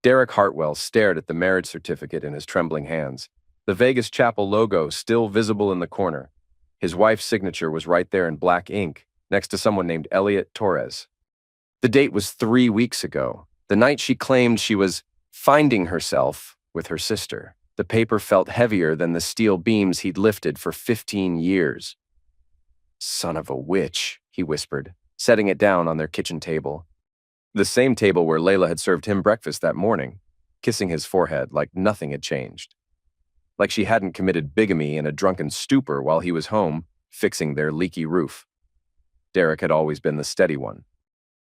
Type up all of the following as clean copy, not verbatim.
Derek Hartwell stared at the marriage certificate in his trembling hands, the Vegas Chapel logo still visible in the corner. His wife's signature was right there in black ink, next to someone named Elliot Torres. The date was 3 weeks ago, the night she claimed she was finding herself with her sister. The paper felt heavier than the steel beams he'd lifted for 15 years. "Son of a witch," he whispered, setting it down on their kitchen table. The same table where Layla had served him breakfast that morning, kissing his forehead like nothing had changed. Like she hadn't committed bigamy in a drunken stupor while he was home, fixing their leaky roof. Derek had always been the steady one.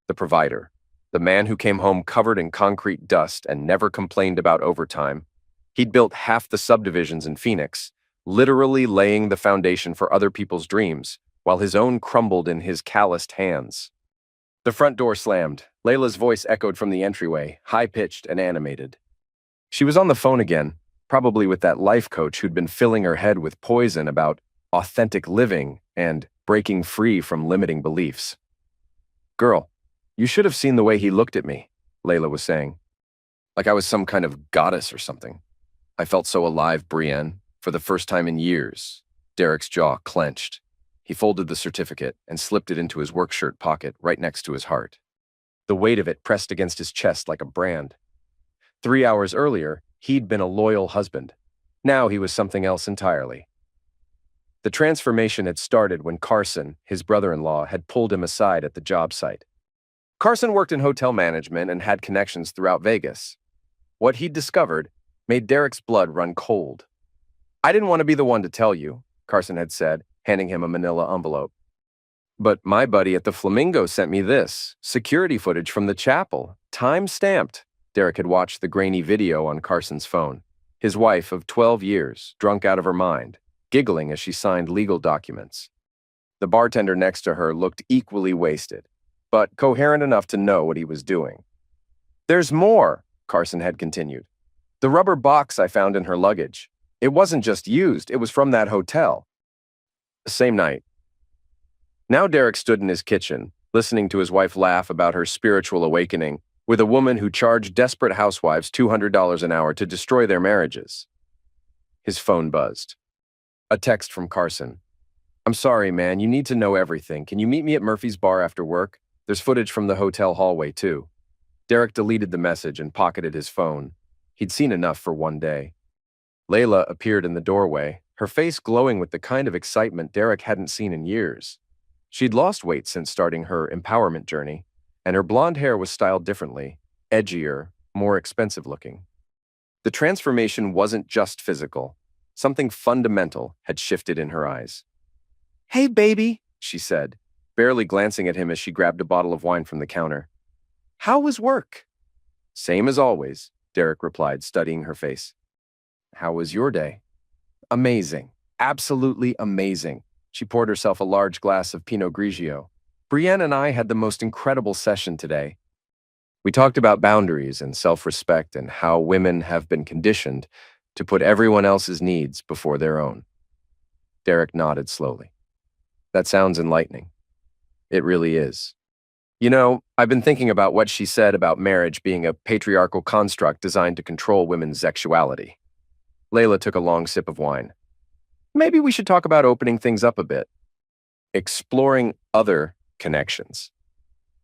The provider. The man who came home covered in concrete dust and never complained about overtime. He'd built half the subdivisions in Phoenix, literally laying the foundation for other people's dreams, while his own crumbled in his calloused hands. The front door slammed. Layla's voice echoed from the entryway, high-pitched and animated. She was on the phone again, probably with that life coach who'd been filling her head with poison about authentic living and breaking free from limiting beliefs. "Girl, you should have seen the way he looked at me," Layla was saying. "Like I was some kind of goddess or something. I felt so alive, Brienne, for the first time in years." Derek's jaw clenched. He folded the certificate and slipped it into his work shirt pocket right next to his heart. The weight of it pressed against his chest like a brand. 3 hours earlier, he'd been a loyal husband. Now he was something else entirely. The transformation had started when Carson, his brother-in-law, had pulled him aside at the job site. Carson worked in hotel management and had connections throughout Vegas. What he'd discovered made Derek's blood run cold. "I didn't want to be the one to tell you," Carson had said, handing him a manila envelope. "But my buddy at the Flamingo sent me this, security footage from the chapel, time-stamped." Derek had watched the grainy video on Carson's phone. His wife of 12 years, drunk out of her mind, giggling as she signed legal documents. The bartender next to her looked equally wasted, but coherent enough to know what he was doing. "There's more," Carson had continued. "The rubber box I found in her luggage. It wasn't just used, it was from that hotel." Same night. Now Derek stood in his kitchen, listening to his wife laugh about her spiritual awakening with a woman who charged desperate housewives $200 an hour to destroy their marriages. His phone buzzed. A text from Carson. "I'm sorry, man, you need to know everything. Can you meet me at Murphy's bar after work? There's footage from the hotel hallway, too." Derek deleted the message and pocketed his phone. He'd seen enough for one day. Layla appeared in the doorway, her face glowing with the kind of excitement Derek hadn't seen in years. She'd lost weight since starting her empowerment journey, and her blonde hair was styled differently, edgier, more expensive looking. The transformation wasn't just physical. Something fundamental had shifted in her eyes. "Hey, baby," she said, barely glancing at him as she grabbed a bottle of wine from the counter. "How was work?" "Same as always," Derek replied, studying her face. "How was your day?" "Amazing. Absolutely amazing." She poured herself a large glass of Pinot Grigio. "Brienne and I had the most incredible session today. We talked about boundaries and self-respect and how women have been conditioned to put everyone else's needs before their own." Derek nodded slowly. "That sounds enlightening." "It really is. You know, I've been thinking about what she said about marriage being a patriarchal construct designed to control women's sexuality." Layla took a long sip of wine. "Maybe we should talk about opening things up a bit. Exploring other connections."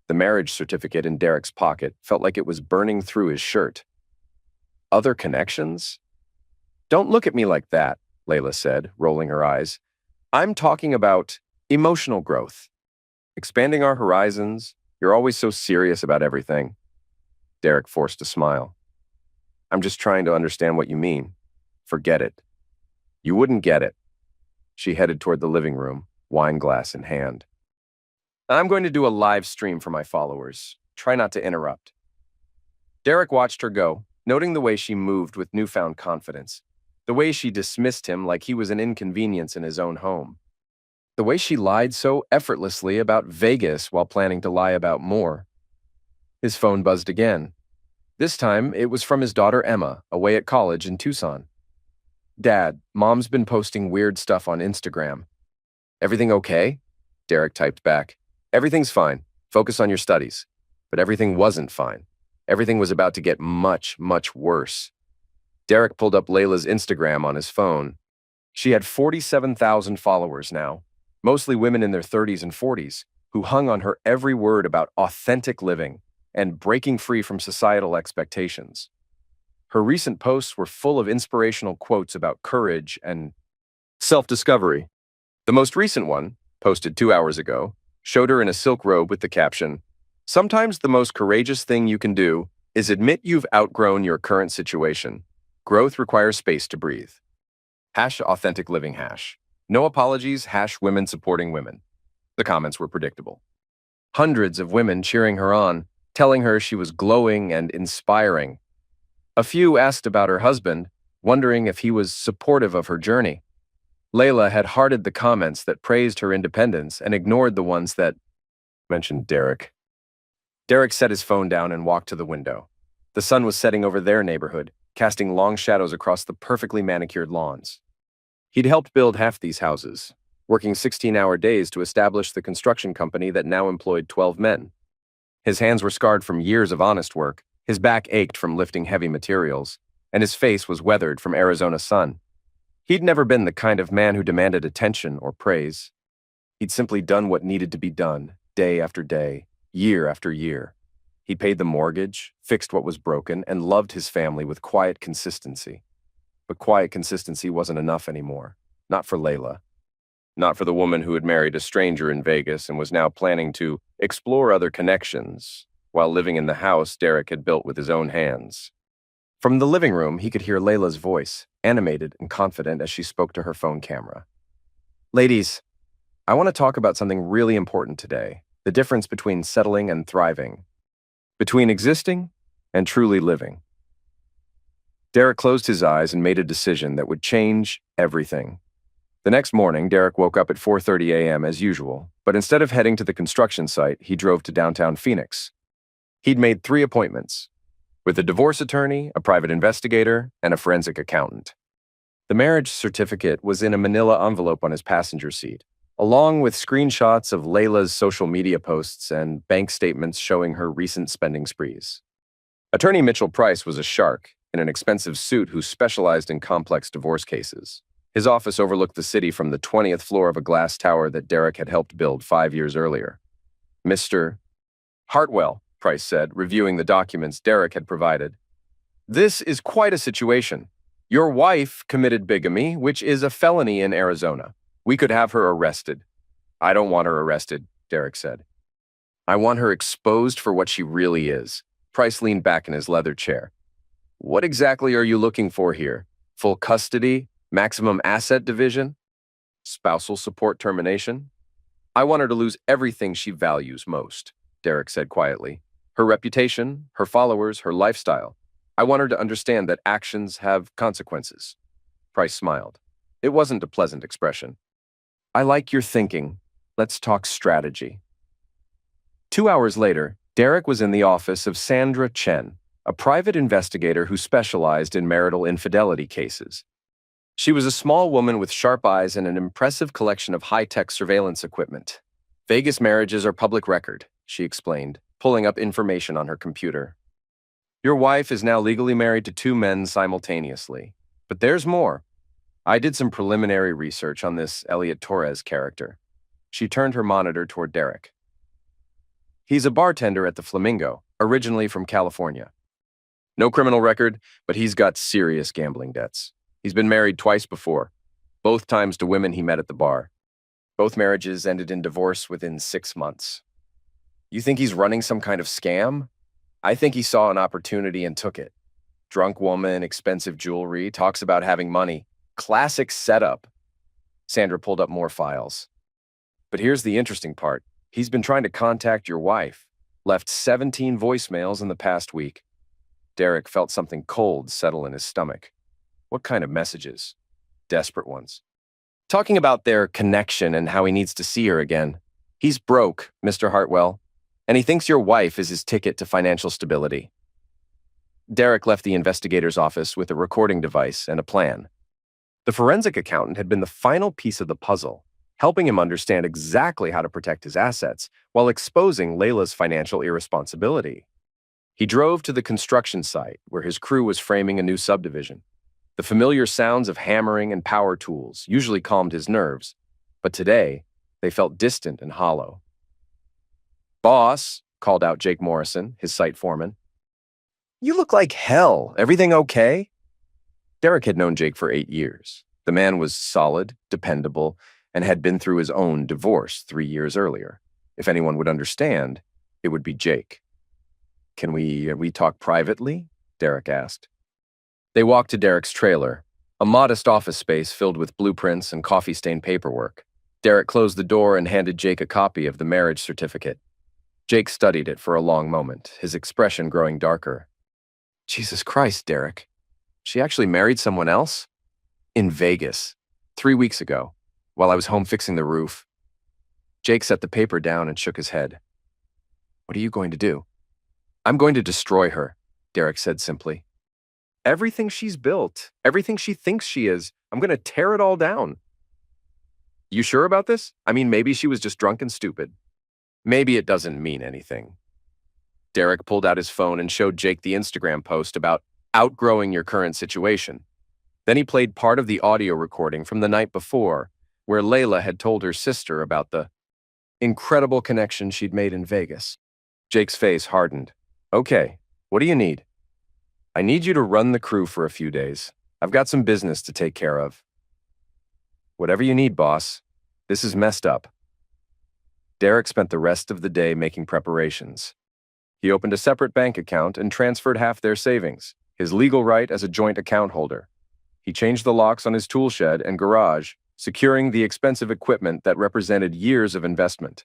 The marriage certificate in Derek's pocket felt like it was burning through his shirt. "Other connections?" "Don't look at me like that," Layla said, rolling her eyes. "I'm talking about emotional growth. Expanding our horizons. You're always so serious about everything." Derek forced a smile. "I'm just trying to understand what you mean." "Forget it." "You wouldn't get it." She headed toward the living room, wine glass in hand. "I'm going to do a live stream for my followers. Try not to interrupt." Derek watched her go, noting the way she moved with newfound confidence, the way she dismissed him like he was an inconvenience in his own home, the way she lied so effortlessly about Vegas while planning to lie about more. His phone buzzed again. This time, it was from his daughter Emma, away at college in Tucson. "Dad, Mom's been posting weird stuff on Instagram." "Everything okay?" Derek typed back. "Everything's fine. Focus on your studies." But everything wasn't fine. Everything was about to get much, much worse. Derek pulled up Layla's Instagram on his phone. She had 47,000 followers now, mostly women in their 30s and 40s, who hung on her every word about authentic living and breaking free from societal expectations. Her recent posts were full of inspirational quotes about courage and self-discovery. The most recent one, posted 2 hours ago, showed her in a silk robe with the caption, "Sometimes the most courageous thing you can do is admit you've outgrown your current situation. Growth requires space to breathe." #authentic living hash. No apologies, #women supporting women. The comments were predictable. Hundreds of women cheering her on, telling her she was glowing and inspiring. A few asked about her husband, wondering if he was supportive of her journey. Layla had hearted the comments that praised her independence and ignored the ones that mentioned Derek. Derek set his phone down and walked to the window. The sun was setting over their neighborhood, casting long shadows across the perfectly manicured lawns. He'd helped build half these houses, working 16-hour days to establish the construction company that now employed 12 men. His hands were scarred from years of honest work, his back ached from lifting heavy materials, and his face was weathered from Arizona sun. He'd never been the kind of man who demanded attention or praise. He'd simply done what needed to be done, day after day, year after year. He paid the mortgage, fixed what was broken, and loved his family with quiet consistency. But quiet consistency wasn't enough anymore. Not for Layla. Not for the woman who had married a stranger in Vegas and was now planning to explore other connections while living in the house Derek had built with his own hands. From the living room, he could hear Layla's voice, animated and confident as she spoke to her phone camera. "Ladies, I want to talk about something really important today. The difference between settling and thriving. Between existing and truly living." Derek closed his eyes and made a decision that would change everything. The next morning, Derek woke up at 4:30 a.m. as usual, but instead of heading to the construction site, he drove to downtown Phoenix. He'd made 3 appointments, with a divorce attorney, a private investigator, and a forensic accountant. The marriage certificate was in a manila envelope on his passenger seat, along with screenshots of Layla's social media posts and bank statements showing her recent spending sprees. Attorney Mitchell Price was a shark in an expensive suit who specialized in complex divorce cases. His office overlooked the city from the 20th floor of a glass tower that Derek had helped build 5 years earlier. "Mr. Hartwell," Price said, reviewing the documents Derek had provided. "This is quite a situation. Your wife committed bigamy, which is a felony in Arizona. We could have her arrested." "I don't want her arrested," Derek said. "I want her exposed for what she really is." Price leaned back in his leather chair. "What exactly are you looking for here? Full custody? Maximum asset division? Spousal support termination?" "I want her to lose everything she values most," Derek said quietly. "Her reputation, her followers, her lifestyle. I want her to understand that actions have consequences." Price smiled. It wasn't a pleasant expression. "I like your thinking. Let's talk strategy." 2 hours later, Derek was in the office of Sandra Chen, a private investigator who specialized in marital infidelity cases. She was a small woman with sharp eyes and an impressive collection of high-tech surveillance equipment. "Vegas marriages are public record," she explained, pulling up information on her computer. "Your wife is now legally married to 2 men simultaneously. But there's more. I did some preliminary research on this Elliot Torres character." She turned her monitor toward Derek. "He's a bartender at the Flamingo, originally from California. No criminal record, but he's got serious gambling debts. He's been married twice before, both times to women he met at the bar. Both marriages ended in divorce within 6 months. You think he's running some kind of scam? I think he saw an opportunity and took it. Drunk woman, expensive jewelry, talks about having money. Classic setup." Sandra pulled up more files. "But here's the interesting part. He's been trying to contact your wife. Left 17 voicemails in the past week." Derek felt something cold settle in his stomach. What kind of messages? Desperate ones. Talking about their connection and how he needs to see her again. "He's broke, Mr. Hartwell, and he thinks your wife is his ticket to financial stability." Derek left the investigator's office with a recording device and a plan. The forensic accountant had been the final piece of the puzzle, helping him understand exactly how to protect his assets while exposing Layla's financial irresponsibility. He drove to the construction site where his crew was framing a new subdivision. The familiar sounds of hammering and power tools usually calmed his nerves, but today they felt distant and hollow. "Boss," called out Jake Morrison, his site foreman. "You look like hell. Everything okay?" Derek had known Jake for 8 years. The man was solid, dependable, and had been through his own divorce 3 years earlier. If anyone would understand, it would be Jake. "Can we talk privately?" Derek asked. They walked to Derek's trailer, a modest office space filled with blueprints and coffee-stained paperwork. Derek closed the door and handed Jake a copy of the marriage certificate. Jake studied it for a long moment, his expression growing darker. "Jesus Christ, Derek. She actually married someone else? In Vegas, 3 weeks ago, while I was home fixing the roof." Jake set the paper down and shook his head. "What are you going to do?" "I'm going to destroy her," Derek said simply. "Everything she's built, everything she thinks she is, I'm going to tear it all down." "You sure about this? I mean, maybe she was just drunk and stupid." "Maybe it doesn't mean anything." Derek pulled out his phone and showed Jake the Instagram post about outgrowing your current situation. Then he played part of the audio recording from the night before, where Layla had told her sister about the incredible connection she'd made in Vegas. Jake's face hardened. "Okay, what do you need?" "I need you to run the crew for a few days. I've got some business to take care of." "Whatever you need, boss. This is messed up." Derek spent the rest of the day making preparations. He opened a separate bank account and transferred half their savings, his legal right as a joint account holder. He changed the locks on his tool shed and garage, securing the expensive equipment that represented years of investment.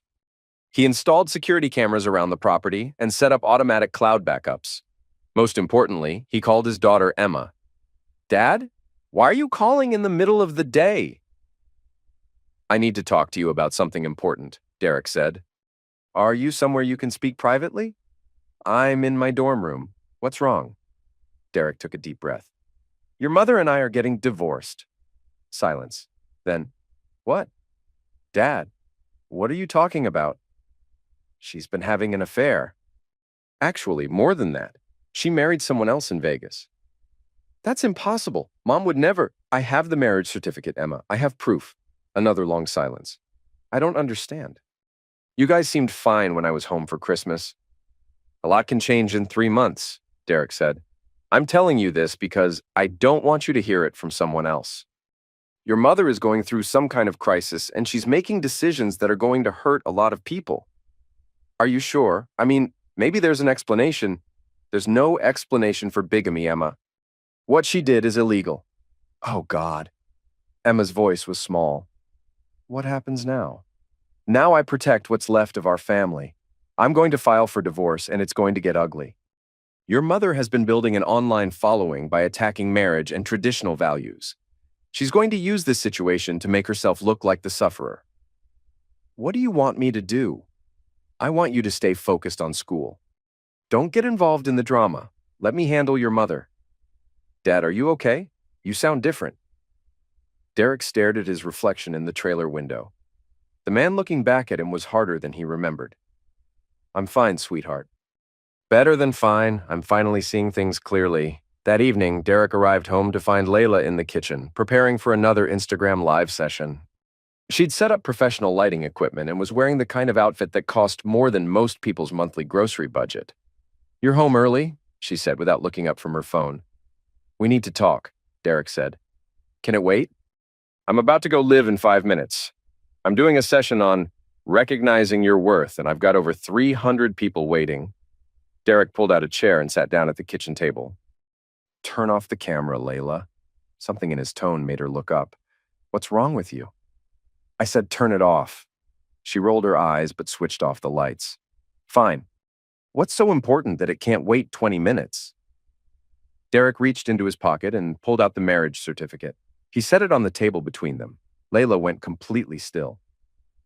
He installed security cameras around the property and set up automatic cloud backups. Most importantly, he called his daughter Emma. "Dad, why are you calling in the middle of the day?" "I need to talk to you about something important," Derek said. "Are you somewhere you can speak privately?" "I'm in my dorm room. What's wrong?" Derek took a deep breath. "Your mother and I are getting divorced." Silence. Then, "What?" "Dad, what are you talking about?" "She's been having an affair." "Actually, more than that. She married someone else in Vegas." "That's impossible. Mom would never." "I have the marriage certificate, Emma. I have proof." Another long silence. "I don't understand." "You guys seemed fine when I was home for Christmas." "A lot can change in 3 months," Derek said. "I'm telling you this because I don't want you to hear it from someone else. Your mother is going through some kind of crisis, and she's making decisions that are going to hurt a lot of people." "Are you sure? I mean, maybe there's an explanation." "There's no explanation for bigamy, Emma. What she did is illegal." "Oh, God." Emma's voice was small. "What happens now?" "Now I protect what's left of our family. I'm going to file for divorce, and it's going to get ugly. Your mother has been building an online following by attacking marriage and traditional values. She's going to use this situation to make herself look like the sufferer." "What do you want me to do?" "I want you to stay focused on school. Don't get involved in the drama. Let me handle your mother." "Dad, are you okay? You sound different." Derek stared at his reflection in the trailer window. The man looking back at him was harder than he remembered. "I'm fine, sweetheart." "Better than fine. I'm finally seeing things clearly." That evening, Derek arrived home to find Layla in the kitchen, preparing for another Instagram live session. She'd set up professional lighting equipment and was wearing the kind of outfit that cost more than most people's monthly grocery budget. "You're home early," she said without looking up from her phone. "We need to talk," Derek said. "Can it wait?" "I'm about to go live in 5 minutes. I'm doing a session on recognizing your worth, and I've got over 300 people waiting." Derek pulled out a chair and sat down at the kitchen table. "Turn off the camera, Layla." Something in his tone made her look up. "What's wrong with you?" "I said turn it off." She rolled her eyes but switched off the lights. "Fine. What's so important that it can't wait 20 minutes? Derek reached into his pocket and pulled out the marriage certificate. He set it on the table between them. Layla went completely still.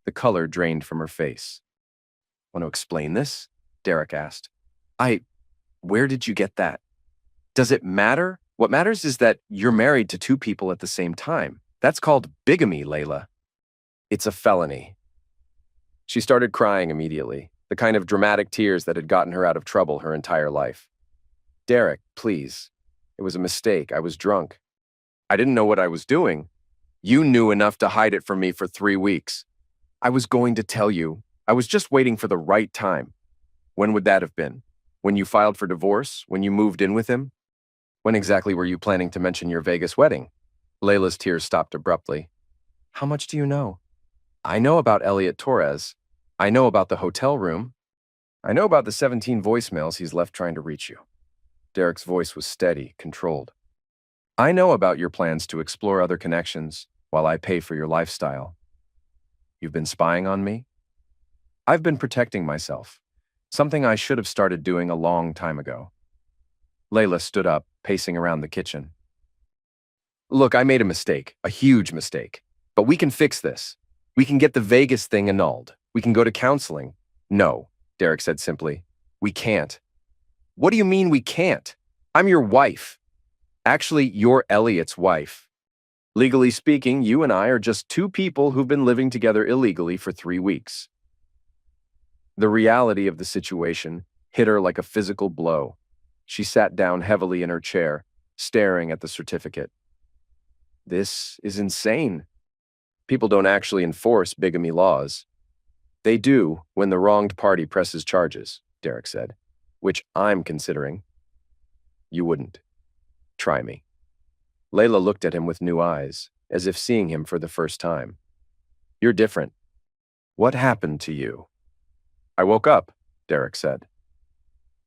The color drained from her face. "Want to explain this?" Derek asked. Where did you get that?" "Does it matter? What matters is that you're married to 2 people at the same time. That's called bigamy, Layla." "It's a felony." She started crying immediately. the kind of dramatic tears that had gotten her out of trouble her entire life. Derek, please. It was a mistake. I was drunk. I didn't know what I was doing. You knew enough to hide it from me for 3 weeks. I was going to tell you. I was just waiting for the right time. When would that have been? When you filed for divorce? When you moved in with him? When exactly were you planning to mention your Vegas wedding? Layla's tears stopped abruptly. How much do you know? I know about Elliot Torres. I know about the hotel room. I know about the 17 voicemails he's left trying to reach you. Derek's voice was steady, controlled. I know about your plans to explore other connections while I pay for your lifestyle. You've been spying on me? I've been protecting myself, something I should have started doing a long time ago. Layla stood up, pacing around the kitchen. Look, I made a mistake, a huge mistake. But we can fix this. We can get the Vegas thing annulled. We can go to counseling. No, Derek said simply. We can't. What do you mean we can't? I'm your wife. Actually, you're Elliot's wife. Legally speaking, you and I are just two people who've been living together illegally for 3 weeks. The reality of the situation hit her like a physical blow. She sat down heavily in her chair, staring at the certificate. This is insane. People don't actually enforce bigamy laws. They do when the wronged party presses charges, Derek said, which I'm considering. You wouldn't. Try me. Layla looked at him with new eyes, as if seeing him for the first time. You're different. What happened to you? I woke up, Derek said.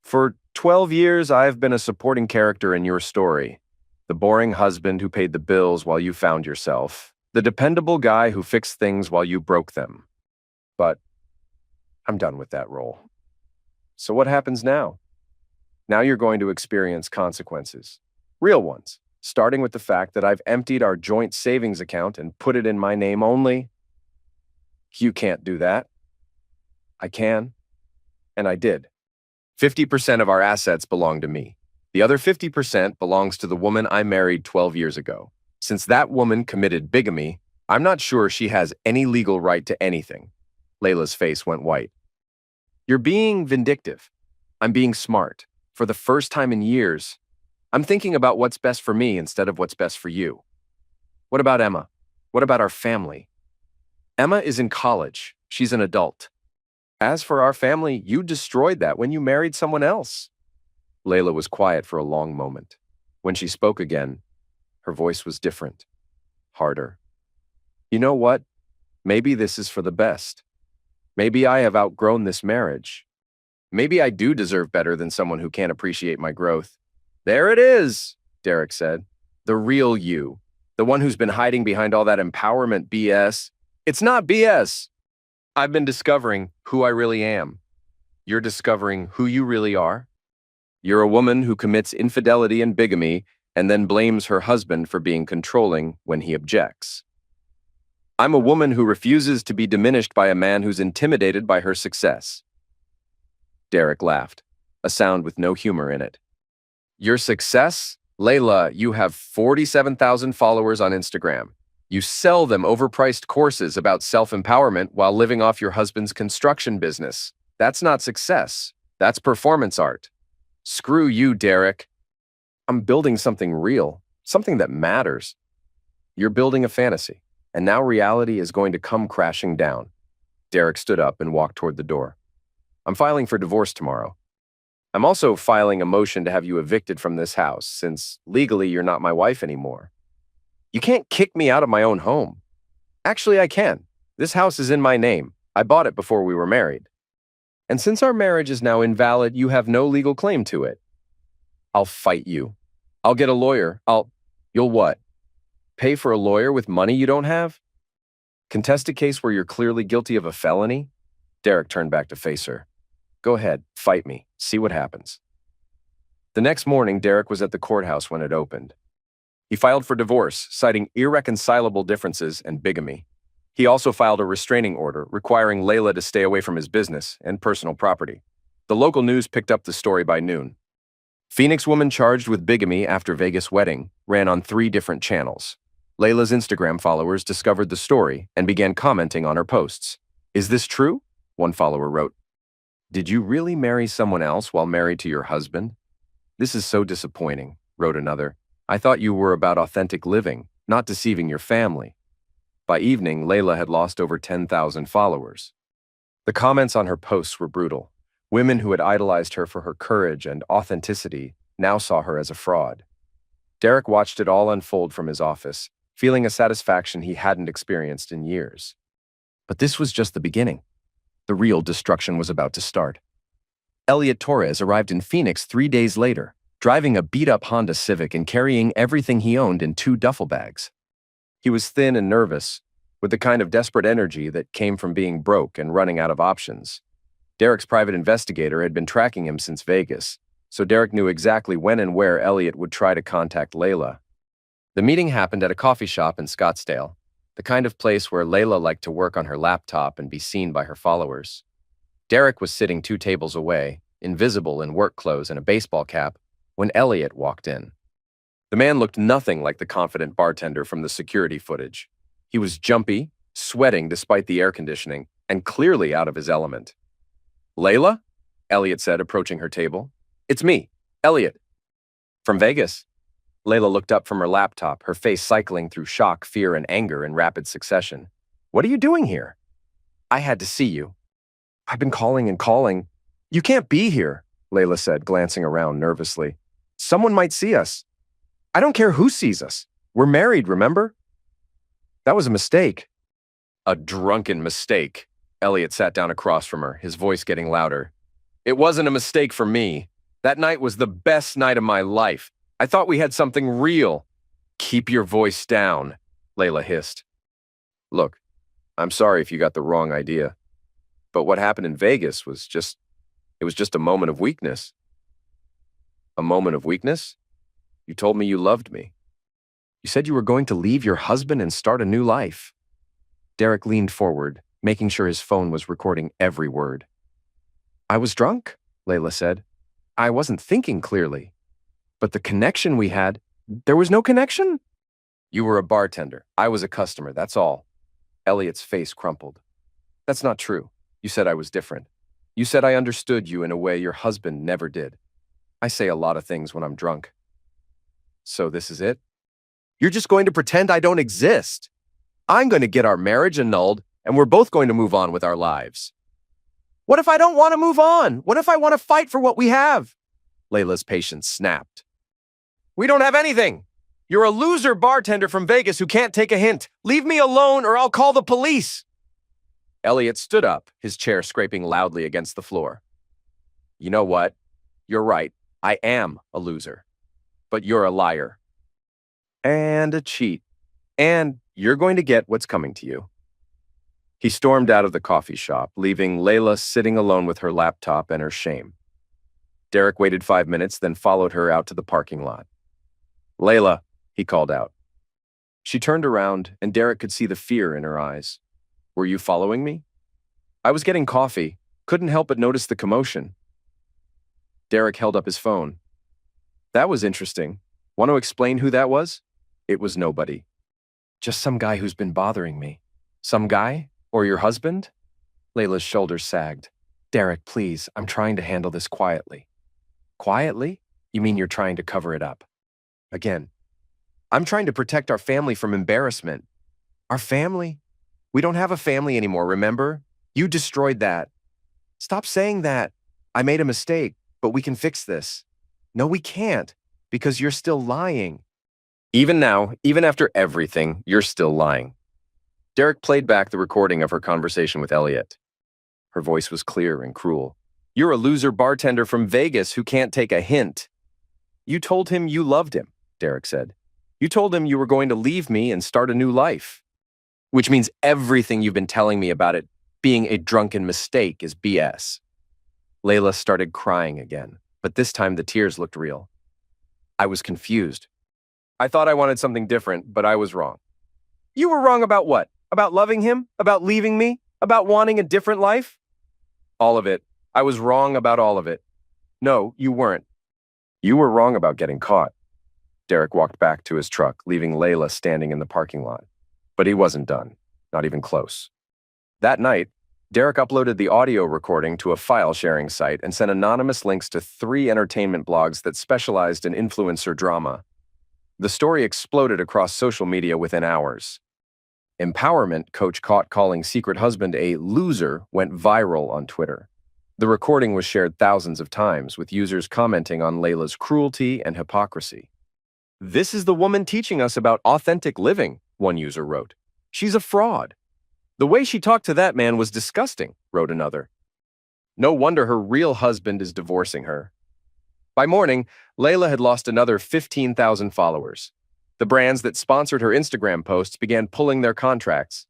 For 12 years, I've been a supporting character in your story. The boring husband who paid the bills while you found yourself. The dependable guy who fixed things while you broke them. But I'm done with that role. So what happens now? Now you're going to experience consequences. Real ones, starting with the fact that I've emptied our joint savings account and put it in my name only. You can't do that. I can. And I did. 50% of our assets belong to me. The other 50% belongs to the woman I married 12 years ago. Since that woman committed bigamy, I'm not sure she has any legal right to anything. Layla's face went white. You're being vindictive. I'm being smart. For the first time in years, I'm thinking about what's best for me instead of what's best for you. What about Emma? What about our family? Emma is in college. She's an adult. As for our family, you destroyed that when you married someone else. Layla was quiet for a long moment. When she spoke again, her voice was different, harder. You know what? Maybe this is for the best. Maybe I have outgrown this marriage. Maybe I do deserve better than someone who can't appreciate my growth. There it is, Derek said. The real you. The one who's been hiding behind all that empowerment BS. It's not BS. I've been discovering who I really am. You're discovering who you really are. You're a woman who commits infidelity and bigamy and then blames her husband for being controlling when he objects. I'm a woman who refuses to be diminished by a man who's intimidated by her success. Derek laughed, a sound with no humor in it. Your success? Layla, you have 47,000 followers on Instagram. You sell them overpriced courses about self-empowerment while living off your husband's construction business. That's not success. That's performance art. Screw you, Derek. I'm building something real, something that matters. You're building a fantasy, and now reality is going to come crashing down. Derek stood up and walked toward the door. I'm filing for divorce tomorrow. I'm also filing a motion to have you evicted from this house, since legally you're not my wife anymore. You can't kick me out of my own home. Actually, I can. This house is in my name. I bought it before we were married. And since our marriage is now invalid, you have no legal claim to it. I'll fight you. I'll get a lawyer. You'll what? Pay for a lawyer with money you don't have? Contest a case where you're clearly guilty of a felony? Derek turned back to face her. Go ahead, fight me. See what happens. The next morning, Derek was at the courthouse when it opened. He filed for divorce, citing irreconcilable differences and bigamy. He also filed a restraining order requiring Layla to stay away from his business and personal property. The local news picked up the story by noon. Phoenix woman charged with bigamy after Vegas wedding ran on 3 different channels. Layla's Instagram followers discovered the story and began commenting on her posts. Is this true? One follower wrote. Did you really marry someone else while married to your husband? This is so disappointing, wrote another. I thought you were about authentic living, not deceiving your family. By evening, Layla had lost over 10,000 followers. The comments on her posts were brutal. Women who had idolized her for her courage and authenticity now saw her as a fraud. Derek watched it all unfold from his office, feeling a satisfaction he hadn't experienced in years. But this was just the beginning. The real destruction was about to start. Elliot Torres arrived in Phoenix 3 days later, driving a beat-up Honda Civic and carrying everything he owned in 2 duffel bags. He was thin and nervous, with the kind of desperate energy that came from being broke and running out of options. Derek's private investigator had been tracking him since Vegas, so Derek knew exactly when and where Elliot would try to contact Layla. The meeting happened at a coffee shop in Scottsdale, the kind of place where Layla liked to work on her laptop and be seen by her followers. Derek was sitting 2 tables away, invisible in work clothes and a baseball cap, when Elliot walked in. The man looked nothing like the confident bartender from the security footage. He was jumpy, sweating despite the air conditioning, and clearly out of his element. "Layla?" Elliot said, approaching her table. "It's me, Elliot." "From Vegas?" Layla looked up from her laptop, her face cycling through shock, fear, and anger in rapid succession. "What are you doing here?" "I had to see you." "I've been calling and calling." "You can't be here," Layla said, glancing around nervously. "Someone might see us." "I don't care who sees us. We're married, remember?" "That was a mistake." "A drunken mistake." Elliot sat down across from her, his voice getting louder. "It wasn't a mistake for me. That night was the best night of my life. I thought we had something real." "Keep your voice down," Layla hissed. "Look, I'm sorry if you got the wrong idea. But what happened in Vegas was just a moment of weakness." "A moment of weakness? You told me you loved me. You said you were going to leave your husband and start a new life." Derek leaned forward, making sure his phone was recording every word. "I was drunk," Layla said. "I wasn't thinking clearly. But the connection we had, there was no connection?" "You were a bartender. I was a customer, that's all." Elliot's face crumpled. "That's not true. You said I was different. You said I understood you in a way your husband never did. I say a lot of things when I'm drunk." "So this is it? You're just going to pretend I don't exist. I'm going to get our marriage annulled, and we're both going to move on with our lives." "What if I don't want to move on? What if I want to fight for what we have?" Layla's patience snapped. "We don't have anything. You're a loser bartender from Vegas who can't take a hint. Leave me alone or I'll call the police." Elliot stood up, his chair scraping loudly against the floor. "You know what? You're right. I am a loser. But you're a liar. And a cheat. And you're going to get what's coming to you." He stormed out of the coffee shop, leaving Layla sitting alone with her laptop and her shame. Derek waited 5 minutes, then followed her out to the parking lot. "Layla," he called out. She turned around, and Derek could see the fear in her eyes. "Were you following me?" "I was getting coffee. Couldn't help but notice the commotion." Derek held up his phone. "That was interesting. Want to explain who that was?" "It was nobody. Just some guy who's been bothering me." "Some guy? Or your husband?" Layla's shoulders sagged. "Derek, please, I'm trying to handle this quietly." "Quietly? You mean you're trying to cover it up?" "Again, I'm trying to protect our family from embarrassment." "Our family? We don't have a family anymore, remember? You destroyed that." "Stop saying that. I made a mistake, but we can fix this." "No, we can't, because you're still lying." "Even now, even after everything, you're still lying." Derek played back the recording of her conversation with Elliot. Her voice was clear and cruel. "You're a loser bartender from Vegas who can't take a hint." "You told him you loved him," Derek said. "You told him you were going to leave me and start a new life." "Which means everything you've been telling me about it being a drunken mistake is BS." Layla started crying again, but this time the tears looked real. "I was confused. I thought I wanted something different, but I was wrong." "You were wrong about what? About loving him? About leaving me? About wanting a different life?" "All of it. I was wrong about all of it." "No, you weren't. You were wrong about getting caught." Derek walked back to his truck, leaving Layla standing in the parking lot. But he wasn't done, not even close. That night, Derek uploaded the audio recording to a file-sharing site and sent anonymous links to 3 entertainment blogs that specialized in influencer drama. The story exploded across social media within hours. Empowerment coach caught calling secret husband a loser went viral on Twitter. The recording was shared thousands of times, with users commenting on Layla's cruelty and hypocrisy. "This is the woman teaching us about authentic living," one user wrote. "She's a fraud. The way she talked to that man was disgusting," wrote another. "No wonder her real husband is divorcing her." By morning, Layla had lost another 15,000 followers. The brands that sponsored her Instagram posts began pulling their contracts.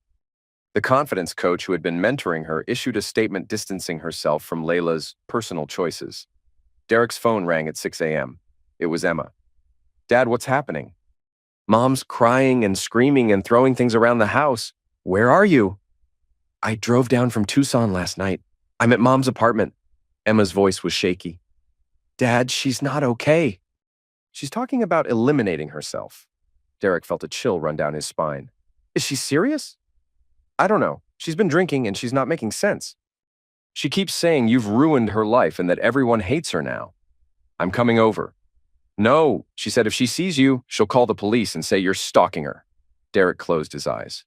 The confidence coach who had been mentoring her issued a statement distancing herself from Layla's personal choices. Derek's phone rang at 6 a.m. It was Emma. "Dad, what's happening?" "Mom's crying and screaming and throwing things around the house. Where are you?" "I drove down from Tucson last night. I'm at Mom's apartment." Emma's voice was shaky. "Dad, she's not okay." "She's talking about eliminating herself." Derek felt a chill run down his spine. "Is she serious?" "I don't know. She's been drinking and she's not making sense. She keeps saying you've ruined her life and that everyone hates her now." "I'm coming over." "No," she said, "if she sees you, she'll call the police and say you're stalking her." Derek closed his eyes.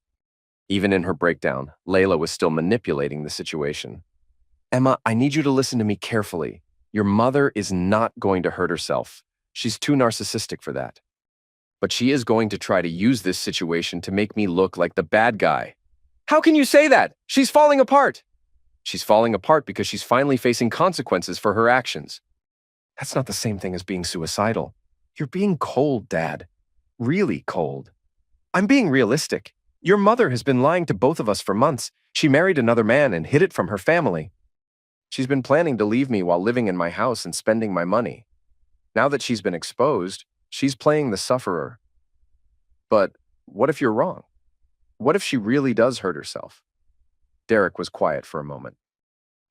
Even in her breakdown, Layla was still manipulating the situation. "Emma, I need you to listen to me carefully. Your mother is not going to hurt herself. She's too narcissistic for that. But she is going to try to use this situation to make me look like the bad guy." "How can you say that? She's falling apart." "She's falling apart because she's finally facing consequences for her actions." "That's not the same thing as being suicidal. You're being cold, Dad. Really cold." "I'm being realistic. Your mother has been lying to both of us for months. She married another man and hid it from her family. She's been planning to leave me while living in my house and spending my money. Now that she's been exposed, she's playing the sufferer." "But what if you're wrong? What if she really does hurt herself?" Derek was quiet for a moment.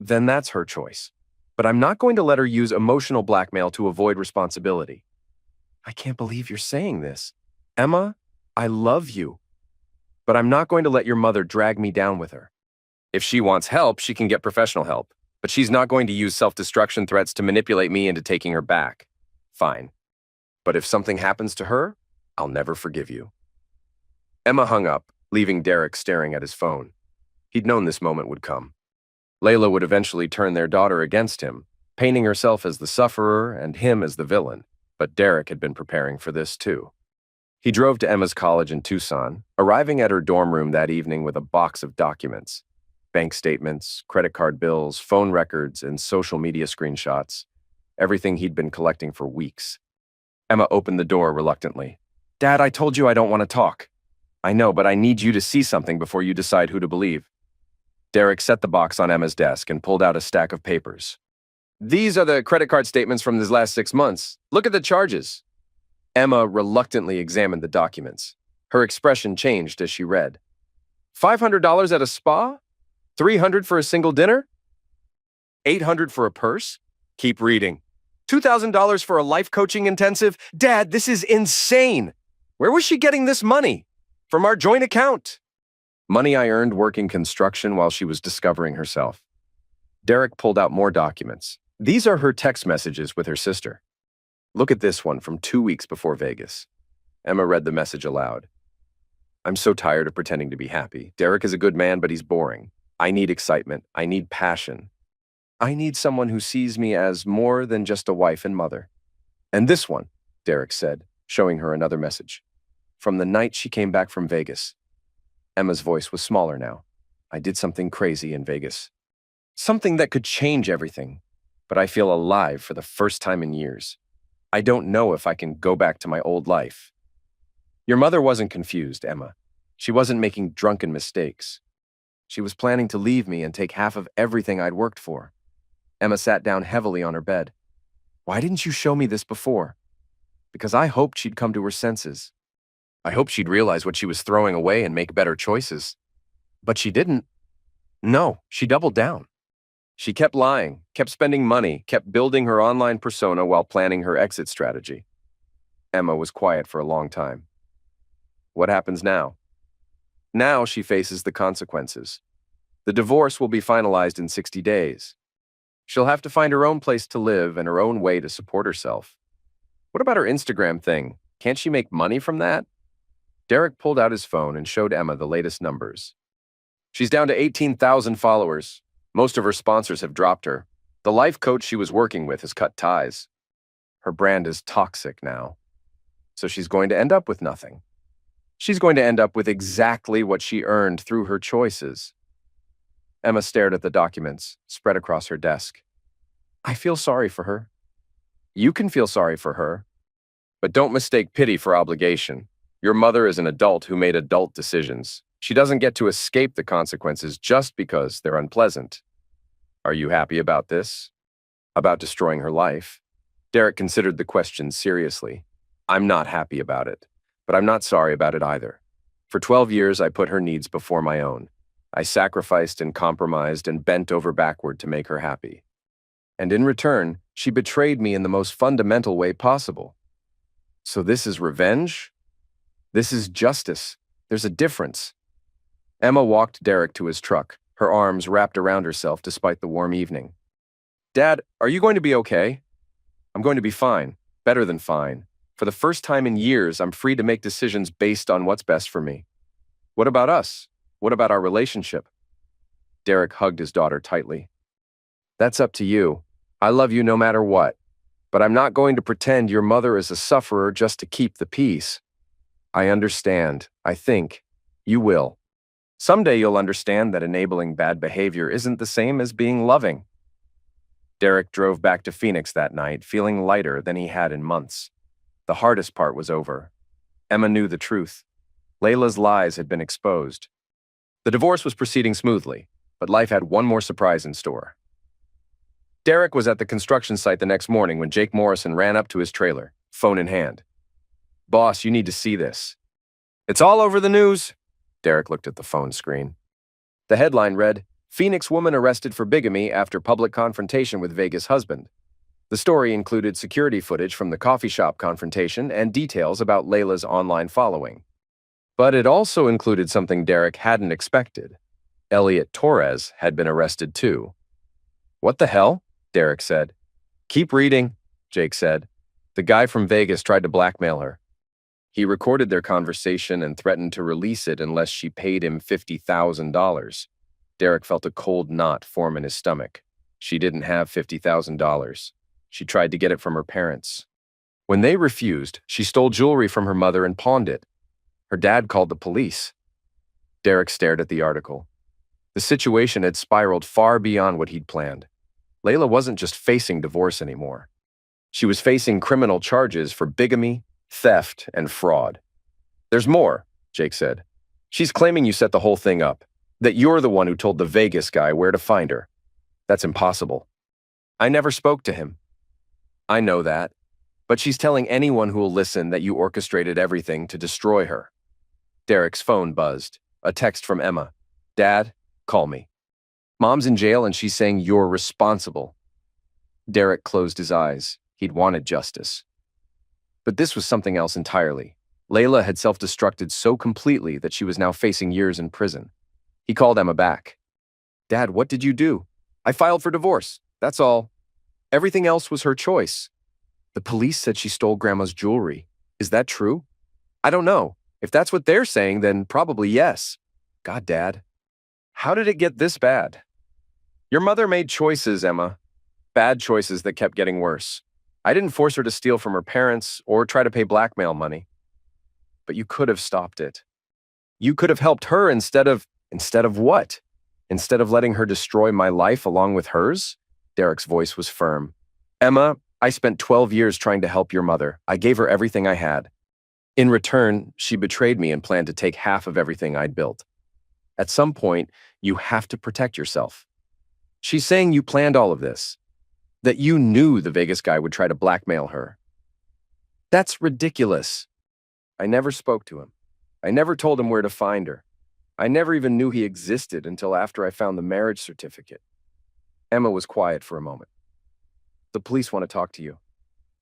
"Then that's her choice. But I'm not going to let her use emotional blackmail to avoid responsibility." "I can't believe you're saying this. Emma, I love you. But I'm not going to let your mother drag me down with her. If she wants help, she can get professional help. But she's not going to use self-destruction threats to manipulate me into taking her back. Fine. But if something happens to her, I'll never forgive you." Emma hung up, leaving Derek staring at his phone. He'd known this moment would come. Layla would eventually turn their daughter against him, painting herself as the sufferer and him as the villain. But Derek had been preparing for this too. He drove to Emma's college in Tucson, arriving at her dorm room that evening with a box of documents. Bank statements, credit card bills, phone records, and social media screenshots. Everything he'd been collecting for weeks. Emma opened the door reluctantly. "Dad, I told you I don't want to talk." "I know, but I need you to see something before you decide who to believe." Derek set the box on Emma's desk and pulled out a stack of papers. "These are the credit card statements from these last 6 months. Look at the charges." Emma reluctantly examined the documents. Her expression changed as she read. $500 at a spa? $300 for a single dinner? $800 for a purse? Keep reading. $2,000 for a life coaching intensive? Dad, this is insane. Where was she getting this money? From our joint account. Money I earned working construction while she was discovering herself. Derek pulled out more documents. These are her text messages with her sister. Look at this one from 2 weeks before Vegas. Emma read the message aloud. "I'm so tired of pretending to be happy. Derek is a good man, but he's boring. I need excitement. I need passion. I need someone who sees me as more than just a wife and mother." "And this one," Derek said, showing her another message. "From the night she came back from Vegas." Emma's voice was smaller now. "I did something crazy in Vegas. Something that could change everything. But I feel alive for the first time in years. I don't know if I can go back to my old life." Your mother wasn't confused, Emma. She wasn't making drunken mistakes. She was planning to leave me and take half of everything I'd worked for. Emma sat down heavily on her bed. "Why didn't you show me this before?" "Because I hoped she'd come to her senses. I hoped she'd realize what she was throwing away and make better choices. But she didn't. No, she doubled down. She kept lying, kept spending money, kept building her online persona while planning her exit strategy." Emma was quiet for a long time. "What happens now?" "Now she faces the consequences. The divorce will be finalized in 60 days. She'll have to find her own place to live and her own way to support herself. What about her Instagram thing? Can't she make money from that? Derek pulled out his phone and showed Emma the latest numbers. She's down to 18,000 followers. Most of her sponsors have dropped her. The life coach she was working with has cut ties. Her brand is toxic now. So she's going to end up with nothing. She's going to end up with exactly what she earned through her choices. Emma stared at the documents spread across her desk. I feel sorry for her. You can feel sorry for her. But don't mistake pity for obligation. Your mother is an adult who made adult decisions. She doesn't get to escape the consequences just because they're unpleasant. Are you happy about this? About destroying her life? Derek considered the question seriously. I'm not happy about it, but I'm not sorry about it either. For 12 years, I put her needs before my own. I sacrificed and compromised and bent over backward to make her happy. And in return, she betrayed me in the most fundamental way possible. So this is revenge? This is justice. There's a difference. Emma walked Derek to his truck, her arms wrapped around herself despite the warm evening. Dad, are you going to be okay? I'm going to be fine, better than fine. For the first time in years, I'm free to make decisions based on what's best for me. What about us? What about our relationship? Derek hugged his daughter tightly. That's up to you. I love you no matter what. But I'm not going to pretend your mother is a sufferer just to keep the peace. I understand. I think. You will. Someday you'll understand that enabling bad behavior isn't the same as being loving. Derek drove back to Phoenix that night, feeling lighter than he had in months. The hardest part was over. Emma knew the truth. Layla's lies had been exposed. The divorce was proceeding smoothly, but life had one more surprise in store. Derek was at the construction site the next morning when Jake Morrison ran up to his trailer, phone in hand. Boss, you need to see this. It's all over the news. Derek looked at the phone screen. The headline read, Phoenix woman arrested for bigamy after public confrontation with Vegas husband. The story included security footage from the coffee shop confrontation and details about Layla's online following. But it also included something Derek hadn't expected. Elliot Torres had been arrested too. What the hell? Derek said. Keep reading, Jake said. The guy from Vegas tried to blackmail her. He recorded their conversation and threatened to release it unless she paid him $50,000. Derek felt a cold knot form in his stomach. She didn't have $50,000. She tried to get it from her parents. When they refused, she stole jewelry from her mother and pawned it. Her dad called the police. Derek stared at the article. The situation had spiraled far beyond what he'd planned. Layla wasn't just facing divorce anymore. She was facing criminal charges for bigamy, theft, and fraud. There's more, Jake said. She's claiming you set the whole thing up, that you're the one who told the Vegas guy where to find her. That's impossible. I never spoke to him. I know that, but she's telling anyone who will listen that you orchestrated everything to destroy her. Derek's phone buzzed. A text from Emma. Dad, call me. Mom's in jail and she's saying you're responsible. Derek closed his eyes. He'd wanted justice. But this was something else entirely. Layla had self-destructed so completely that she was now facing years in prison. He called Emma back. Dad, what did you do? I filed for divorce. That's all. Everything else was her choice. The police said she stole Grandma's jewelry. Is that true? I don't know. If that's what they're saying, then probably yes. God, Dad. How did it get this bad? Your mother made choices, Emma. Bad choices that kept getting worse. I didn't force her to steal from her parents or try to pay blackmail money. But you could have stopped it. You could have helped her instead of what? Instead of letting her destroy my life along with hers? Derek's voice was firm. Emma, I spent 12 years trying to help your mother. I gave her everything I had. In return, she betrayed me and planned to take half of everything I'd built. At some point, you have to protect yourself. She's saying you planned all of this, that you knew the Vegas guy would try to blackmail her. That's ridiculous. I never spoke to him. I never told him where to find her. I never even knew he existed until after I found the marriage certificate. Emma was quiet for a moment. The police want to talk to you.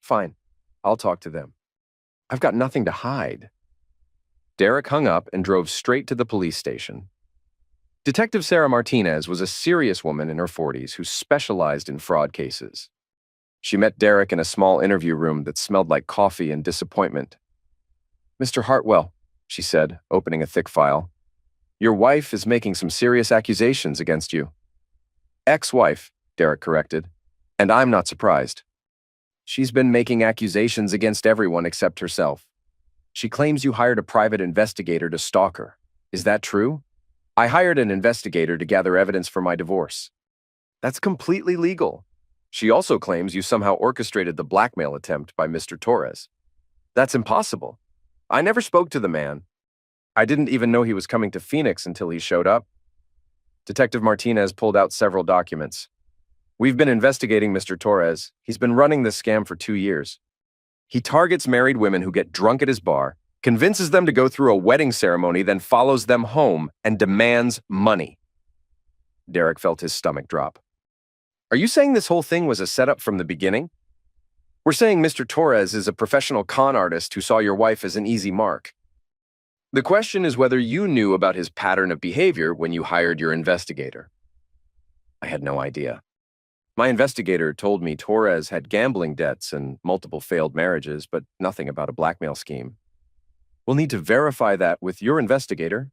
Fine, I'll talk to them. I've got nothing to hide. Derek hung up and drove straight to the police station. Detective Sarah Martinez was a serious woman in her 40s who specialized in fraud cases. She met Derek in a small interview room that smelled like coffee and disappointment. "Mr. Hartwell," she said, opening a thick file, "your wife is making some serious accusations against you." "Ex-wife," Derek corrected, "and I'm not surprised. She's been making accusations against everyone except herself. She claims you hired a private investigator to stalk her. Is that true?" "I hired an investigator to gather evidence for my divorce." "That's completely legal." "She also claims you somehow orchestrated the blackmail attempt by Mr. Torres." "That's impossible. I never spoke to the man. I didn't even know he was coming to Phoenix until he showed up." Detective Martinez pulled out several documents. "We've been investigating Mr. Torres. He's been running this scam for 2 years. He targets married women who get drunk at his bar, convinces them to go through a wedding ceremony, then follows them home and demands money." Derek felt his stomach drop. "Are you saying this whole thing was a setup from the beginning?" "We're saying Mr. Torres is a professional con artist who saw your wife as an easy mark. The question is whether you knew about his pattern of behavior when you hired your investigator." "I had no idea. My investigator told me Torres had gambling debts and multiple failed marriages, but nothing about a blackmail scheme." "We'll need to verify that with your investigator."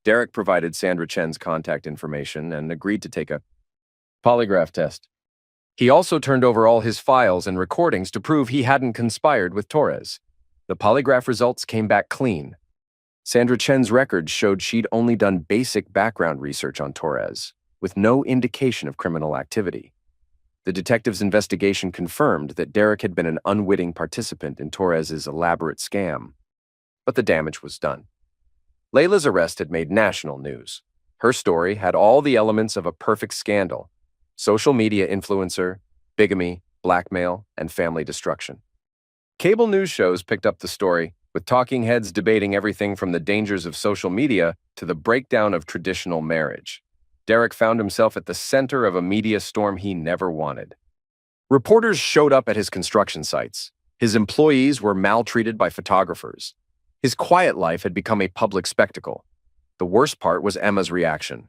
Derek provided Sandra Chen's contact information and agreed to take a polygraph test. He also turned over all his files and recordings to prove he hadn't conspired with Torres. The polygraph results came back clean. Sandra Chen's records showed she'd only done basic background research on Torres, with no indication of criminal activity. The detective's investigation confirmed that Derek had been an unwitting participant in Torres's elaborate scam. But the damage was done. Layla's arrest had made national news. Her story had all the elements of a perfect scandal: social media influencer, bigamy, blackmail, and family destruction. Cable news shows picked up the story, with talking heads debating everything from the dangers of social media to the breakdown of traditional marriage. Derek found himself at the center of a media storm he never wanted. Reporters showed up at his construction sites. His employees were maltreated by photographers. His quiet life had become a public spectacle. The worst part was Emma's reaction.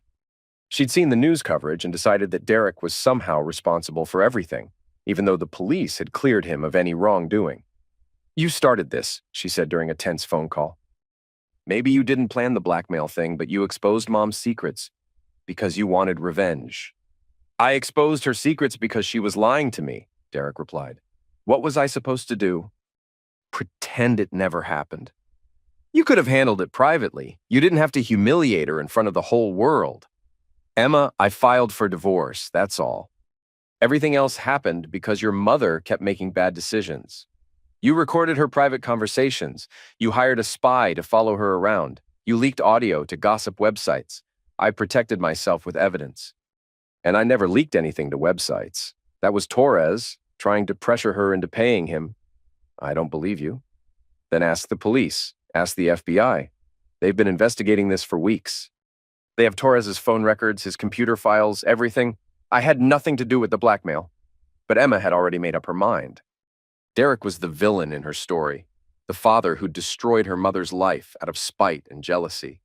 She'd seen the news coverage and decided that Derek was somehow responsible for everything, even though the police had cleared him of any wrongdoing. "You started this," she said during a tense phone call. "Maybe you didn't plan the blackmail thing, but you exposed Mom's secrets because you wanted revenge." "I exposed her secrets because she was lying to me," Derek replied. "What was I supposed to do?" "Pretend it never happened." "You could have handled it privately. You didn't have to humiliate her in front of the whole world." "Emma, I filed for divorce, that's all. Everything else happened because your mother kept making bad decisions. You recorded her private conversations. You hired a spy to follow her around. You leaked audio to gossip websites. I protected myself with evidence. And I never leaked anything to websites. That was Torres trying to pressure her into paying him." "I don't believe you." "Then ask the police. Ask the FBI. They've been investigating this for weeks. They have Torres's phone records, his computer files, everything. I had nothing to do with the blackmail." But Emma had already made up her mind. Derek was the villain in her story, the father who destroyed her mother's life out of spite and jealousy.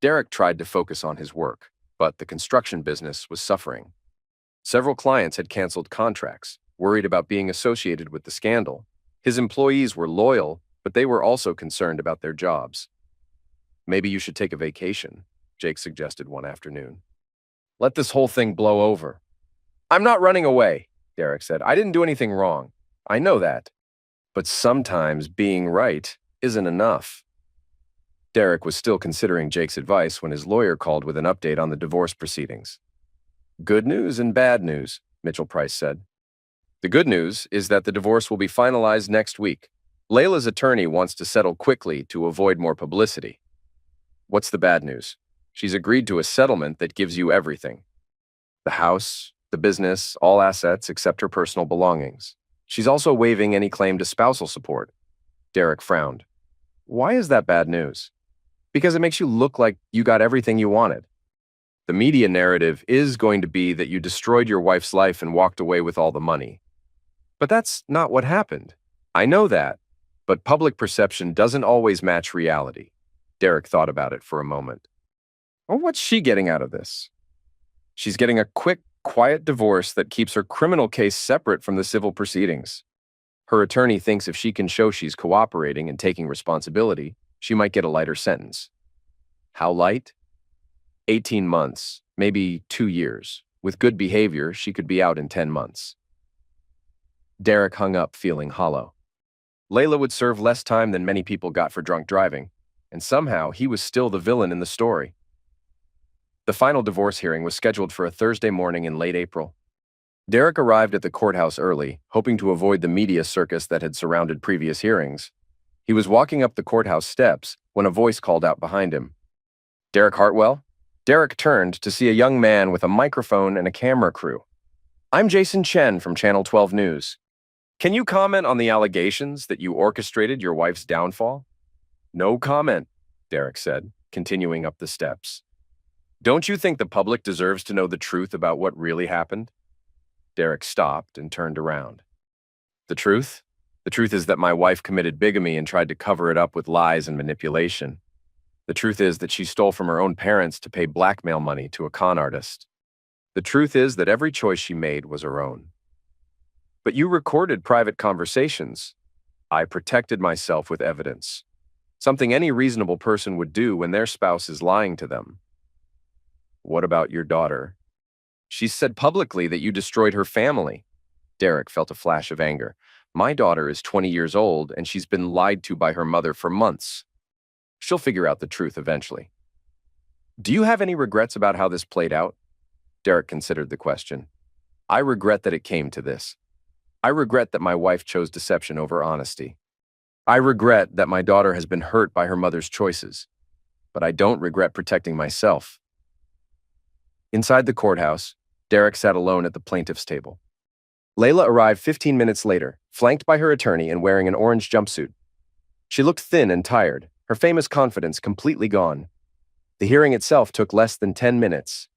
Derek tried to focus on his work, but the construction business was suffering. Several clients had canceled contracts, worried about being associated with the scandal. His employees were loyal, but they were also concerned about their jobs. "Maybe you should take a vacation," Jake suggested one afternoon. "Let this whole thing blow over." "I'm not running away," Derek said. "I didn't do anything wrong. I know that. But sometimes being right isn't enough." Derek was still considering Jake's advice when his lawyer called with an update on the divorce proceedings. "Good news and bad news," Mitchell Price said. "The good news is that the divorce will be finalized next week. Layla's attorney wants to settle quickly to avoid more publicity." "What's the bad news?" "She's agreed to a settlement that gives you everything. The house, the business, all assets except her personal belongings. She's also waiving any claim to spousal support." Derek frowned. "Why is that bad news?" "Because it makes you look like you got everything you wanted. The media narrative is going to be that you destroyed your wife's life and walked away with all the money. But that's not what happened. I know that, but public perception doesn't always match reality." Derek thought about it for a moment. Well, what's she getting out of this? She's getting a quick, quiet divorce that keeps her criminal case separate from the civil proceedings. Her attorney thinks if she can show she's cooperating and taking responsibility, she might get a lighter sentence. How light? 18 months, maybe 2 years. With good behavior, she could be out in 10 months. Derek hung up feeling hollow. Layla would serve less time than many people got for drunk driving, and somehow he was still the villain in the story. The final divorce hearing was scheduled for a Thursday morning in late April. Derek arrived at the courthouse early, hoping to avoid the media circus that had surrounded previous hearings. He was walking up the courthouse steps when a voice called out behind him. "Derek Hartwell?" Derek turned to see a young man with a microphone and a camera crew. "I'm Jason Chen from Channel 12 News. Can you comment on the allegations that you orchestrated your wife's downfall?" "No comment," Derek said, continuing up the steps. "Don't you think the public deserves to know the truth about what really happened?" Derek stopped and turned around. "The truth? The truth is that my wife committed bigamy and tried to cover it up with lies and manipulation. The truth is that she stole from her own parents to pay blackmail money to a con artist. The truth is that every choice she made was her own. But you recorded private conversations. I protected myself with evidence. Something any reasonable person would do when their spouse is lying to them. What about your daughter? She said publicly that you destroyed her family." Derek felt a flash of anger. "My daughter is 20 years old, and she's been lied to by her mother for months. She'll figure out the truth eventually." "Do you have any regrets about how this played out?" Derek considered the question. "I regret that it came to this. I regret that my wife chose deception over honesty. I regret that my daughter has been hurt by her mother's choices. But I don't regret protecting myself." Inside the courthouse, Derek sat alone at the plaintiff's table. Layla arrived 15 minutes later, flanked by her attorney and wearing an orange jumpsuit. She looked thin and tired, her famous confidence completely gone. The hearing itself took less than 10 minutes.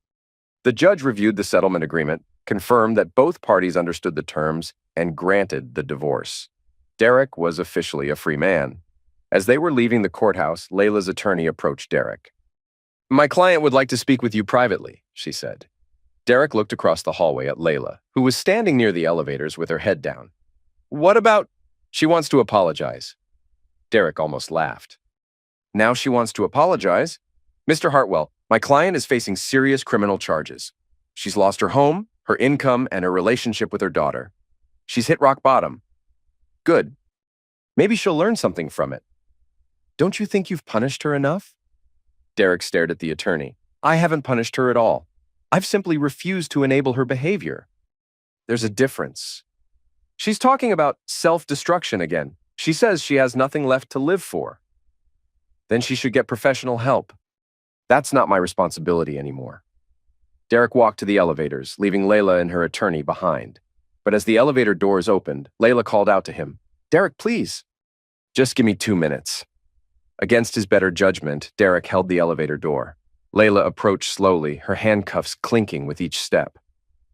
The judge reviewed the settlement agreement, confirmed that both parties understood the terms, and granted the divorce. Derek was officially a free man. As they were leaving the courthouse, Layla's attorney approached Derek. "My client would like to speak with you privately," she said. Derek looked across the hallway at Layla, who was standing near the elevators with her head down. "What about—" "She wants to apologize." Derek almost laughed. "Now she wants to apologize? Mr. Hartwell, my client is facing serious criminal charges. She's lost her home, her income, and her relationship with her daughter. She's hit rock bottom. Good. Maybe she'll learn something from it. Don't you think you've punished her enough?" Derek stared at the attorney. "I haven't punished her at all. I've simply refused to enable her behavior." "There's a difference. She's talking about self-destruction again. She says she has nothing left to live for. Then she should get professional help. That's not my responsibility anymore." Derek walked to the elevators, leaving Layla and her attorney behind. But as the elevator doors opened, Layla called out to him, "Derek, please." "Just give me 2 minutes." Against his better judgment, Derek held the elevator door. Layla approached slowly, her handcuffs clinking with each step.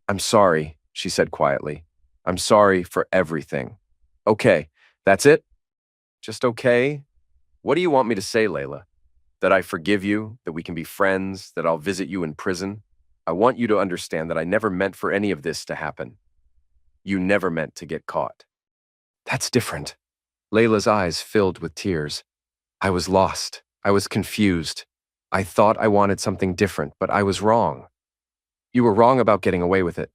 "I'm sorry," she said quietly. "I'm sorry for everything." "Okay, that's it? Just okay? What do you want me to say, Layla? That I forgive you, that we can be friends, that I'll visit you in prison? I want you to understand that I never meant for any of this to happen. You never meant to get caught." "That's different." Layla's eyes filled with tears. "I was lost. I was confused. I thought I wanted something different, but I was wrong." "You were wrong about getting away with it.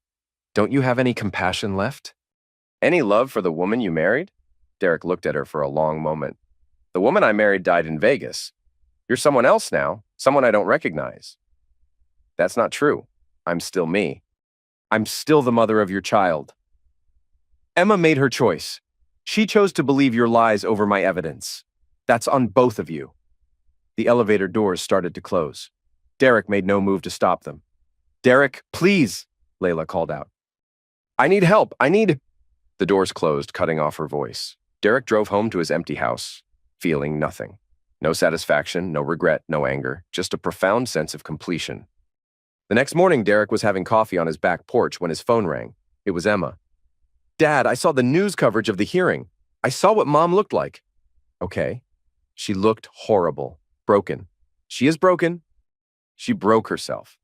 Don't you have any compassion left? Any love for the woman you married?" Derek looked at her for a long moment. "The woman I married died in Vegas. You're someone else now, someone I don't recognize." "That's not true. I'm still me. I'm still the mother of your child." "Emma made her choice. She chose to believe your lies over my evidence. That's on both of you." The elevator doors started to close. Derek made no move to stop them. "Derek, please," Layla called out. "I need help. I need—" The doors closed, cutting off her voice. Derek drove home to his empty house, feeling nothing. No satisfaction, no regret, no anger, just a profound sense of completion. The next morning, Derek was having coffee on his back porch when his phone rang. It was Emma. "Dad, I saw the news coverage of the hearing. I saw what Mom looked like." "Okay." "She looked horrible. Broken. She is broken." She broke herself.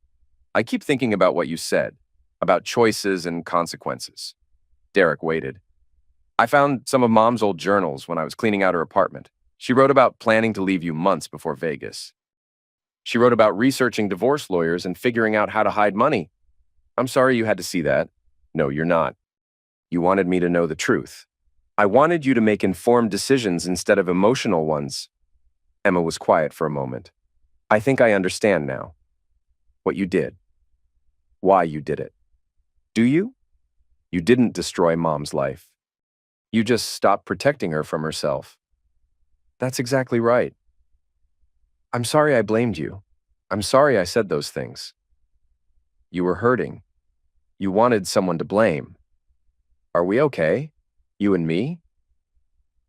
I keep thinking about what you said, about choices and consequences. Derek waited. I found some of Mom's old journals when I was cleaning out her apartment. She wrote about planning to leave you months before Vegas. She wrote about researching divorce lawyers and figuring out how to hide money. I'm sorry you had to see that. No, you're not. You wanted me to know the truth. I wanted you to make informed decisions instead of emotional ones. Emma was quiet for a moment. I think I understand now. What you did. Why you did it. Do you? You didn't destroy Mom's life. You just stopped protecting her from herself. That's exactly right. I'm sorry I blamed you. I'm sorry I said those things. You were hurting. You wanted someone to blame. Are we okay? You and me?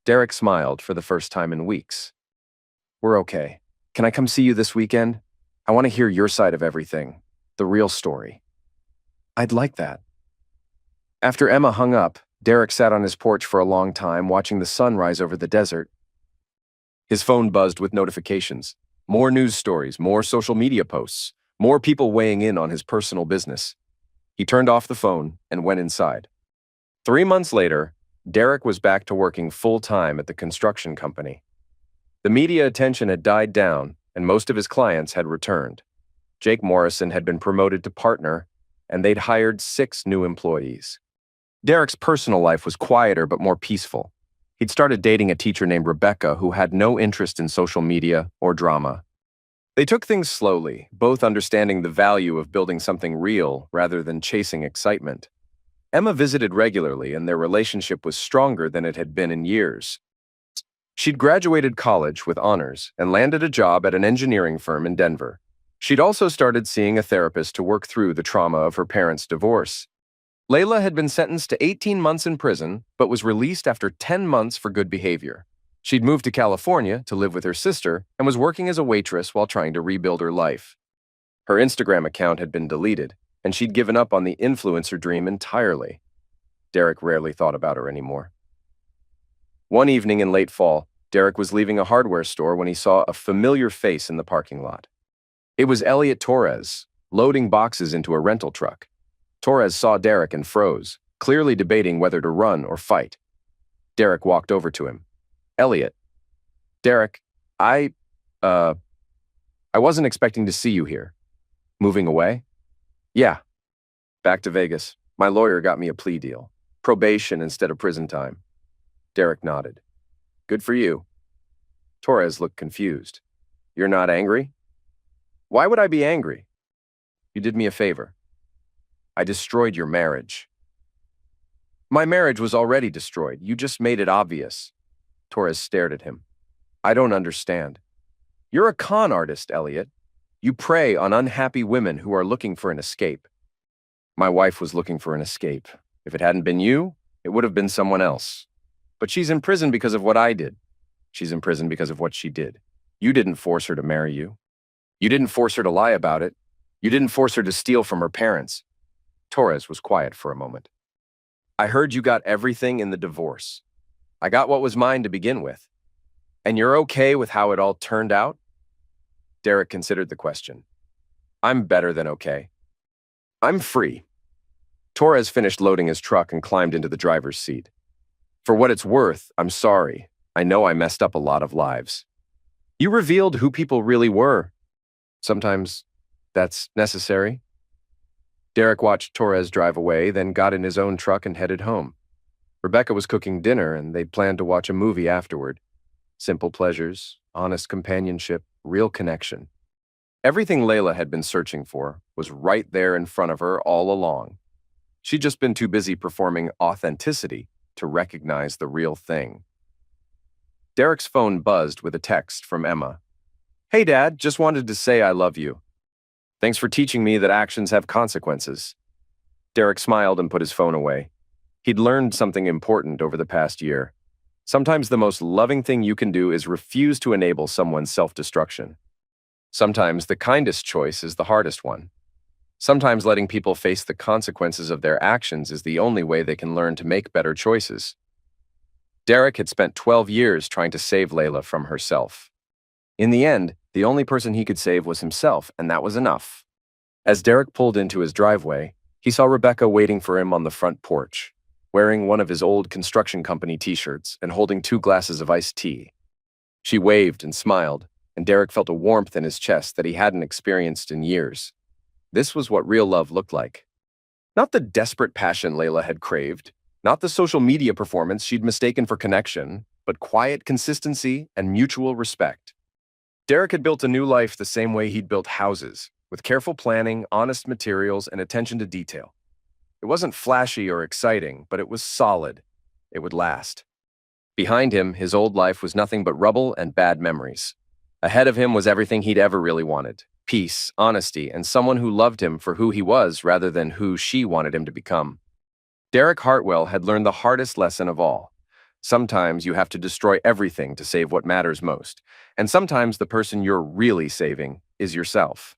Derek smiled for the first time in weeks. We're okay. Can I come see you this weekend? I want to hear your side of everything. The real story. I'd like that. After Emma hung up, Derek sat on his porch for a long time watching the sun rise over the desert. His phone buzzed with notifications. More news stories, more social media posts, more people weighing in on his personal business. He turned off the phone and went inside. 3 months later, Derek was back to working full-time at the construction company. The media attention had died down, and most of his clients had returned. Jake Morrison had been promoted to partner, and they'd hired 6 new employees. Derek's personal life was quieter but more peaceful. He'd started dating a teacher named Rebecca who had no interest in social media or drama. They took things slowly, both understanding the value of building something real rather than chasing excitement. Emma visited regularly, and their relationship was stronger than it had been in years. She'd graduated college with honors and landed a job at an engineering firm in Denver. She'd also started seeing a therapist to work through the trauma of her parents' divorce. Layla had been sentenced to 18 months in prison, but was released after 10 months for good behavior. She'd moved to California to live with her sister and was working as a waitress while trying to rebuild her life. Her Instagram account had been deleted, and she'd given up on the influencer dream entirely. Derek rarely thought about her anymore. One evening in late fall, Derek was leaving a hardware store when he saw a familiar face in the parking lot. It was Elliot Torres, loading boxes into a rental truck. Torres saw Derek and froze, clearly debating whether to run or fight. Derek walked over to him. Elliot. Derek, I wasn't expecting to see you here. Moving away? Yeah. Back to Vegas. My lawyer got me a plea deal. Probation instead of prison time. Derek nodded. Good for you. Torres looked confused. You're not angry? Why would I be angry? You did me a favor. I destroyed your marriage. My marriage was already destroyed. You just made it obvious. Torres stared at him. I don't understand. You're a con artist, Elliot. You prey on unhappy women who are looking for an escape. My wife was looking for an escape. If it hadn't been you, it would have been someone else. But she's in prison because of what I did. She's in prison because of what she did. You didn't force her to marry you. You didn't force her to lie about it. You didn't force her to steal from her parents. Torres was quiet for a moment. I heard you got everything in the divorce. I got what was mine to begin with. And you're okay with how it all turned out? Derek considered the question. I'm better than okay. I'm free. Torres finished loading his truck and climbed into the driver's seat. For what it's worth, I'm sorry. I know I messed up a lot of lives. You revealed who people really were. Sometimes that's necessary. Derek watched Torres drive away, then got in his own truck and headed home. Rebecca was cooking dinner, and they'd planned to watch a movie afterward. Simple pleasures, honest companionship, real connection. Everything Layla had been searching for was right there in front of her all along. She'd just been too busy performing authenticity to recognize the real thing. Derek's phone buzzed with a text from Emma. Hey, Dad, just wanted to say I love you. Thanks for teaching me that actions have consequences. Derek smiled and put his phone away. He'd learned something important over the past year. Sometimes the most loving thing you can do is refuse to enable someone's self-destruction. Sometimes the kindest choice is the hardest one. Sometimes letting people face the consequences of their actions is the only way they can learn to make better choices. Derek had spent 12 years trying to save Layla from herself. In the end, The only person he could save was himself, and that was enough. As Derek pulled into his driveway, he saw Rebecca waiting for him on the front porch, wearing one of his old construction company t-shirts and holding 2 glasses of iced tea. She waved and smiled, and Derek felt a warmth in his chest that he hadn't experienced in years. This was what real love looked like. Not the desperate passion Layla had craved, not the social media performance she'd mistaken for connection, but quiet consistency and mutual respect. Derek had built a new life the same way he'd built houses, with careful planning, honest materials, and attention to detail. It wasn't flashy or exciting, but it was solid. It would last. Behind him, his old life was nothing but rubble and bad memories. Ahead of him was everything he'd ever really wanted: peace, honesty, and someone who loved him for who he was rather than who she wanted him to become. Derek Hartwell had learned the hardest lesson of all. Sometimes you have to destroy everything to save what matters most, and sometimes the person you're really saving is yourself.